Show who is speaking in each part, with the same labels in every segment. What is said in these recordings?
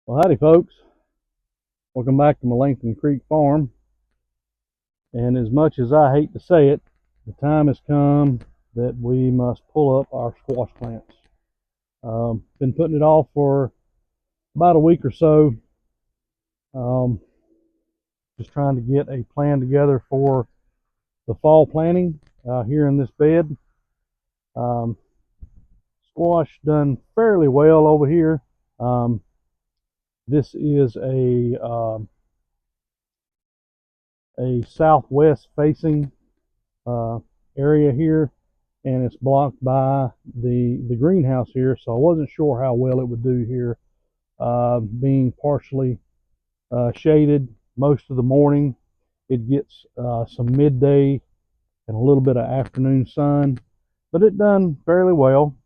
Speaker 1: Well, howdy, folks. Welcome back to Melanchthon Creek Farm. And as much as I hate to say it, the time has come that we must pull up our squash plants. Been putting it off for about a week or so. Um, just trying to get a plan together for the fall planting here in this bed. Um, Squash done fairly well over here. Um, this is a southwest facing uh, area here, and it's blocked by the greenhouse here, so I wasn't sure how well it would do here, being partially shaded most of the morning. It gets some midday and a little bit of afternoon sun, but it done fairly well.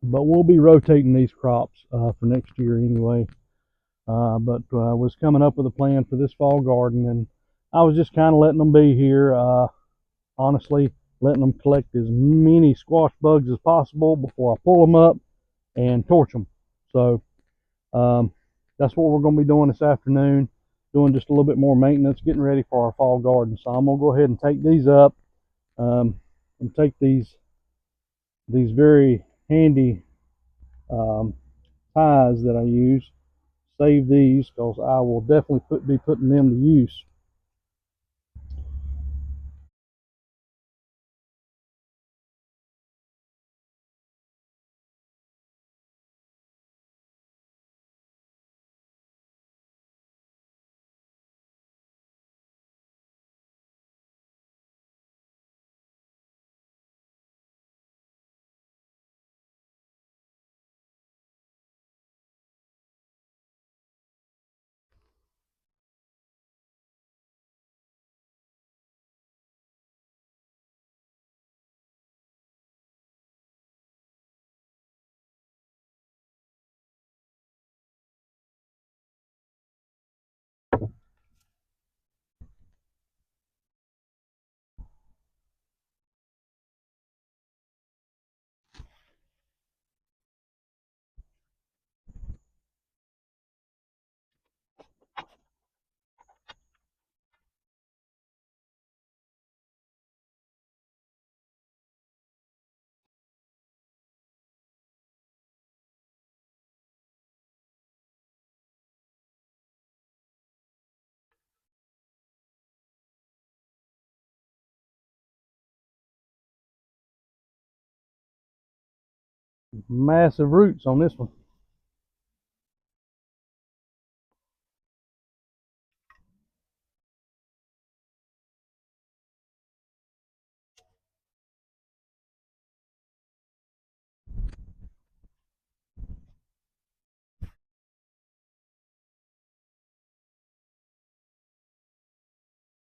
Speaker 1: But we'll be rotating these crops for next year anyway. But was coming up with a plan for this fall garden, and I was just kind of letting them be here. Honestly, letting them collect as many squash bugs as possible before I pull them up and torch them. So um, that's what we're going to be doing this afternoon, doing just a little bit more maintenance, getting ready for our fall garden. So I'm going to go ahead and take these up and take these very handy um, ties that I use, save these because I will definitely be putting them to use. Massive roots on this one.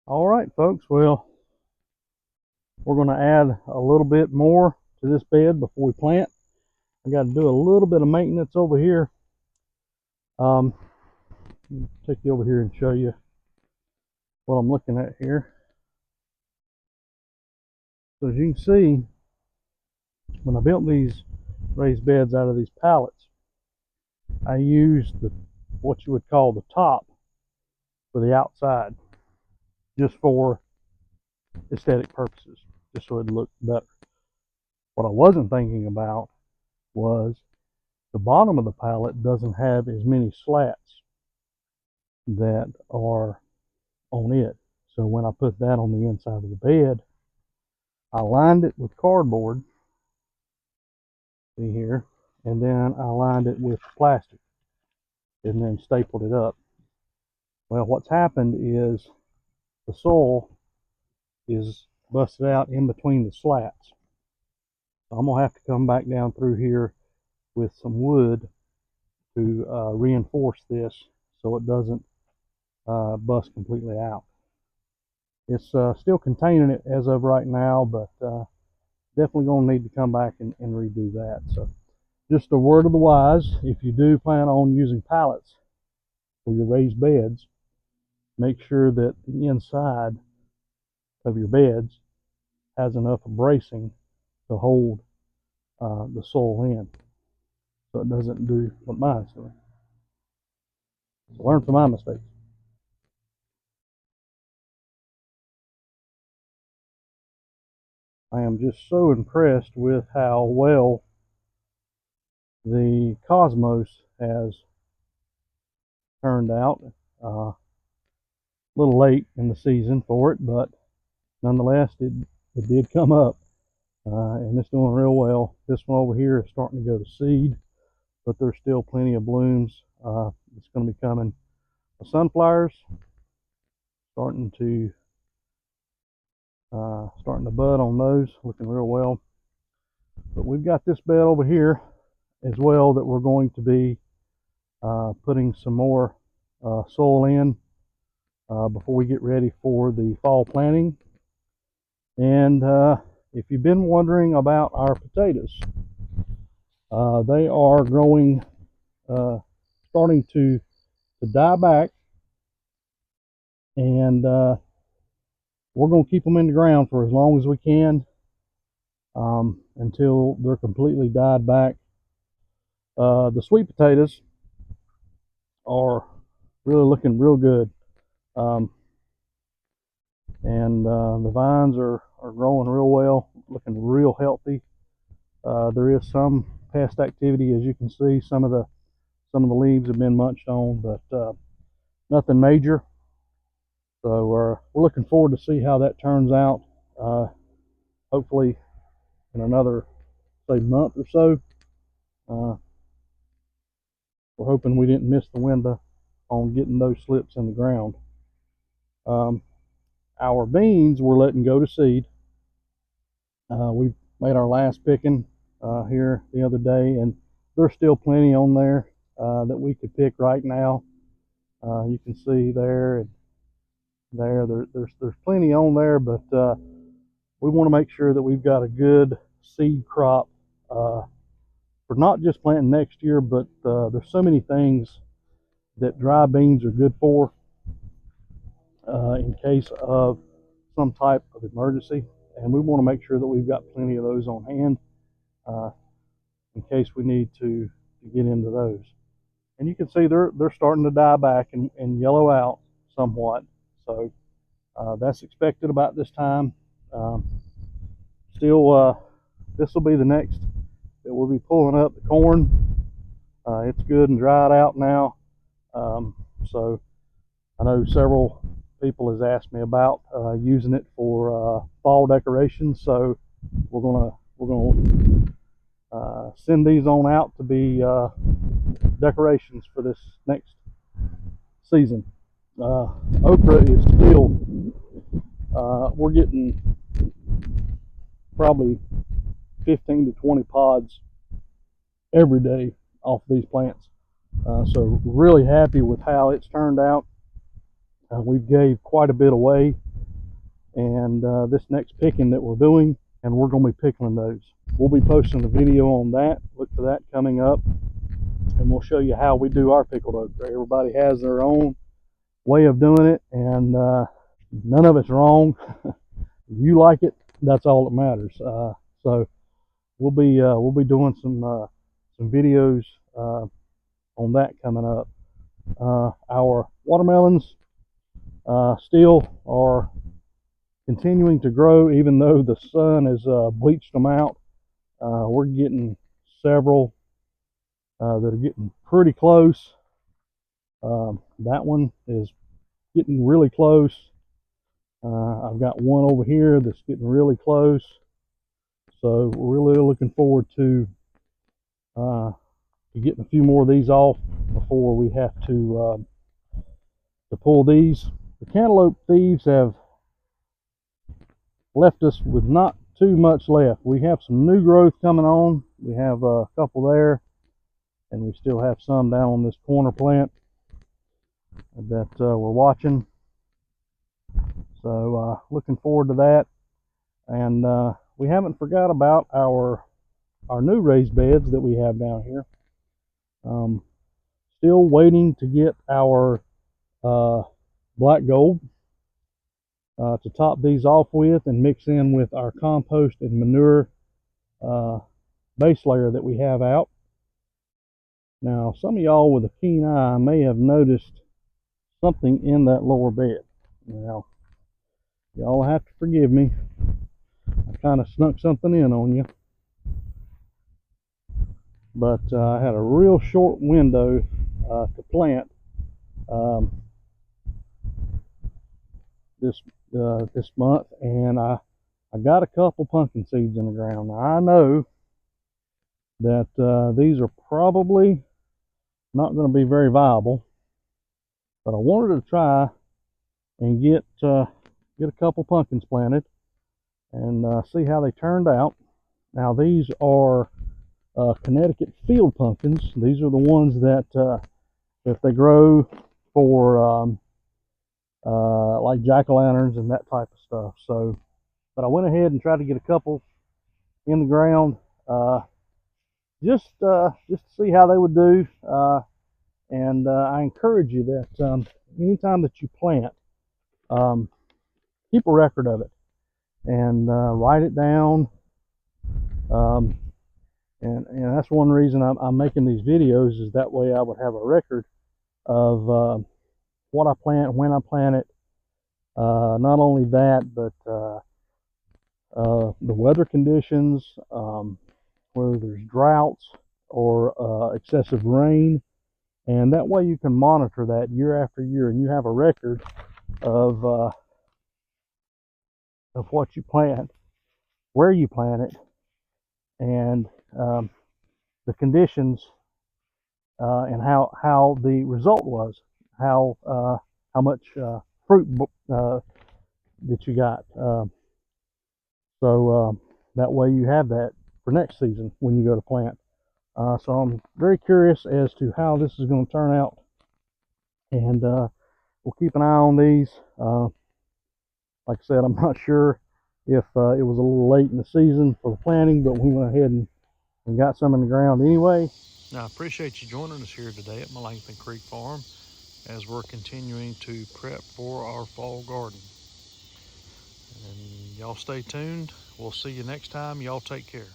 Speaker 1: All right, folks. Well, we're going to add a little bit more to this bed before we plant. I got to do a little bit of maintenance over here. Um, take you over here and show you what I'm looking at here. So as you can see, when I built these raised beds out of these pallets, I used what you would call the top for the outside, just for aesthetic purposes, just so it looked better. What I wasn't thinking about was the bottom of the pallet doesn't have as many slats that are on it. So when I put that on the inside of the bed, I lined it with cardboard, see here, and then I lined it with plastic and then stapled it up. Well, what's happened is the soil is busted out in between the slats. So I'm gonna have to come back down through here with some wood to reinforce this so it doesn't bust completely out. It's still containing it as of right now, but definitely going to need to come back and redo that. So just a word of the wise, if you do plan on using pallets for your raised beds, make sure that the inside of your beds has enough bracing to hold the soil in, so it doesn't do what mine's doing. Learn from my mistakes. I am just so impressed with how well the Cosmos has turned out. A little late in the season for it, but nonetheless, it did come up, and it's doing real well. This one over here is starting to go to seed, but there's still plenty of blooms. It's going to be coming. The sunflowers starting to bud on those, looking real well. But we've got this bed over here as well that we're going to be putting some more soil in before we get ready for the fall planting. And if you've been wondering about our potatoes, they are growing, starting to die back, and we're going to keep them in the ground for as long as we can until they're completely died back. The sweet potatoes are really looking real good, and the vines are growing real well, looking real healthy. There is some pest activity, as you can see. Some of the leaves have been munched on, but nothing major. So we're looking forward to see how that turns out. Hopefully in another, say, month or so. We're hoping we didn't miss the window on getting those slips in the ground. Our beans we're letting go to seed. We made our last picking here the other day, and there's still plenty on there that we could pick right now. You can see there and there's plenty on there, but we want to make sure that we've got a good seed crop for not just planting next year, but there's so many things that dry beans are good for in case of some type of emergency, and we want to make sure that we've got plenty of those on hand in case we need to get into those. And you can see they're starting to die back and yellow out somewhat, so that's expected about this time. Still, this will be the next that we'll be pulling up the corn. It's good and dried out now, so I know several people has asked me about using it for fall decorations, so we're gonna send these on out to be decorations for this next season. Okra is still, we're getting probably 15 to 20 pods every day off these plants. So really happy with how it's turned out. We gave quite a bit away, and this next picking that we're doing, and we're going to be pickling those. We'll be posting a video on that. Look for that coming up, and we'll show you how we do our pickled okra. Everybody has their own way of doing it, and none of it's wrong. If you like it, that's all that matters. So we'll be doing some videos on that coming up. Our watermelons still are continuing to grow, even though the sun has bleached them out. We're getting several that are getting pretty close. That one is getting really close. I've got one over here that's getting really close. So we're really looking forward to getting a few more of these off before we have to pull these. The cantaloupe thieves have left us with not too much left. We have some new growth coming on. We have a couple there, and we still have some down on this corner plant that we're watching. So looking forward to that. And we haven't forgot about our new raised beds that we have down here. Still waiting to get our black gold to top these off with and mix in with our compost and manure base layer that we have out. Now, some of y'all with a keen eye may have noticed something in that lower bed. Now, y'all have to forgive me. I kind of snuck something in on you. But I had a real short window to plant this month, and I got a couple pumpkin seeds in the ground. Now, I know that these are probably not going to be very viable, but I wanted to try and get a couple pumpkins planted and see how they turned out. Now, these are Connecticut field pumpkins. These are the ones that if they grow for like jack-o'-lanterns and that type of stuff. So, but I went ahead and tried to get a couple in the ground just to see how they would do. And I encourage you that anytime that you plant, keep a record of it and write it down. And that's one reason I'm making these videos, is that way I would have a record of what I plant, when I plant it. Not only that, but the weather conditions, whether there's droughts or excessive rain, and that way you can monitor that year after year, and you have a record of what you plant, where you plant it, and the conditions, and how the result was, how much fruit that you got. So that way you have that for next season when you go to plant. So I'm very curious as to how this is going to turn out, and we'll keep an eye on these. Like I said, I'm not sure if it was a little late in the season for the planting, but we went ahead and got some in the ground anyway. Now, I appreciate you joining us here today at Melanchthon Creek Farm as we're continuing to prep for our fall garden. And y'all stay tuned. We'll see you next time. Y'all take care.